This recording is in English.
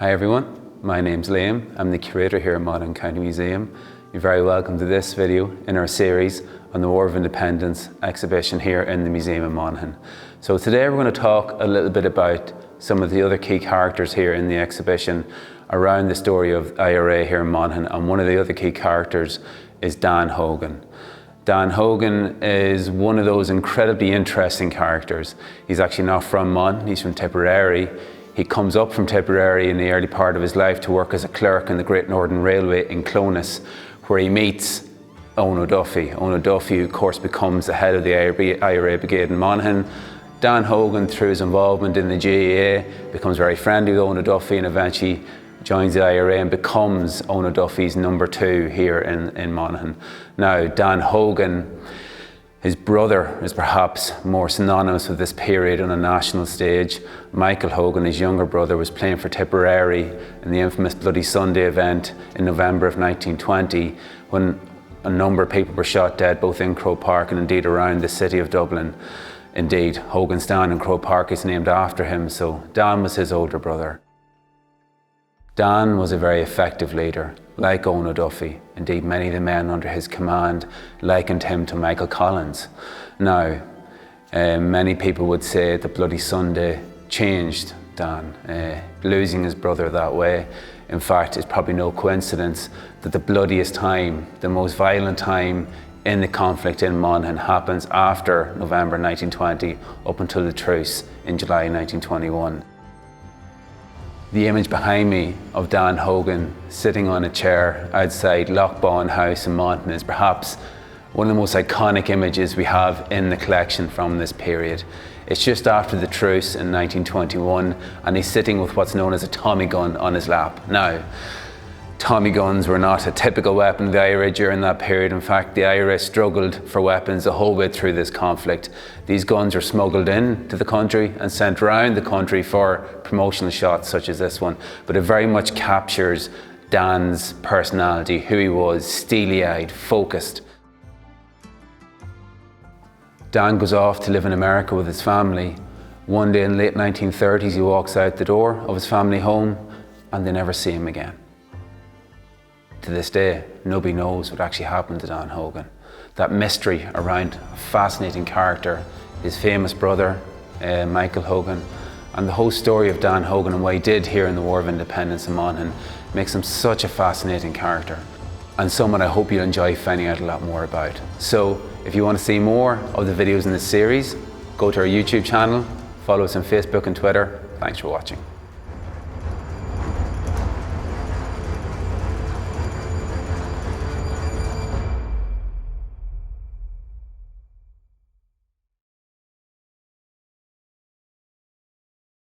Hi everyone, my name's Liam. I'm the curator here at Monaghan County Museum. You're very welcome to this video in our series on the War of Independence exhibition here in the Museum of Monaghan. So today we're going to talk a little bit about some of the other key characters here in the exhibition around the story of IRA here in Monaghan, and one of the other key characters is Dan Hogan. Dan Hogan is one of those incredibly interesting characters. He's actually not from Monaghan, he's from Tipperary. He comes up from Tipperary in the early part of his life to work as a clerk in the Great Northern Railway in Clones, where he meets Owen O'Duffy. Owen O'Duffy, of course, becomes the head of the IRA Brigade in Monaghan. Dan Hogan, through his involvement in the GAA, becomes very friendly with Owen O'Duffy and eventually joins the IRA and becomes Owen O'Duffy's number 2 here in Monaghan. Now, Dan Hogan, his brother, is perhaps more synonymous with this period on a national stage. Michael Hogan, his younger brother, was playing for Tipperary in the infamous Bloody Sunday event in November of 1920, when a number of people were shot dead both in Croke Park and indeed around the city of Dublin. Indeed, Hogan's stand in Croke Park is named after him, so Dan was his older brother. Dan was a very effective leader, like Owen O'Duffy. Indeed, many of the men under his command likened him to Michael Collins. Now, many people would say that Bloody Sunday changed Dan, losing his brother that way. In fact, it's probably no coincidence that the bloodiest time, the most violent time in the conflict in Monaghan happens after November 1920 up until the truce in July 1921. The image behind me of Dan Hogan sitting on a chair outside Lochbawn House in Monaghan is perhaps one of the most iconic images we have in the collection from this period. It's just after the truce in 1921, and he's sitting with what's known as a Tommy gun on his lap. Now, Tommy guns were not a typical weapon of the IRA during that period. In fact, the IRA struggled for weapons the whole way through this conflict. These guns were smuggled into the country and sent around the country for promotional shots such as this one. But it very much captures Dan's personality, who he was, steely-eyed, focused. Dan goes off to live in America with his family. One day in the late 1930s, he walks out the door of his family home and they never see him again. To this day, nobody knows what actually happened to Dan Hogan. That mystery around a fascinating character, his famous brother, Michael Hogan, and the whole story of Dan Hogan and what he did here in the War of Independence in Monaghan makes him such a fascinating character, and someone I hope you'll enjoy finding out a lot more about. So, if you want to see more of the videos in this series, go to our YouTube channel, follow us on Facebook and Twitter. Thanks for watching.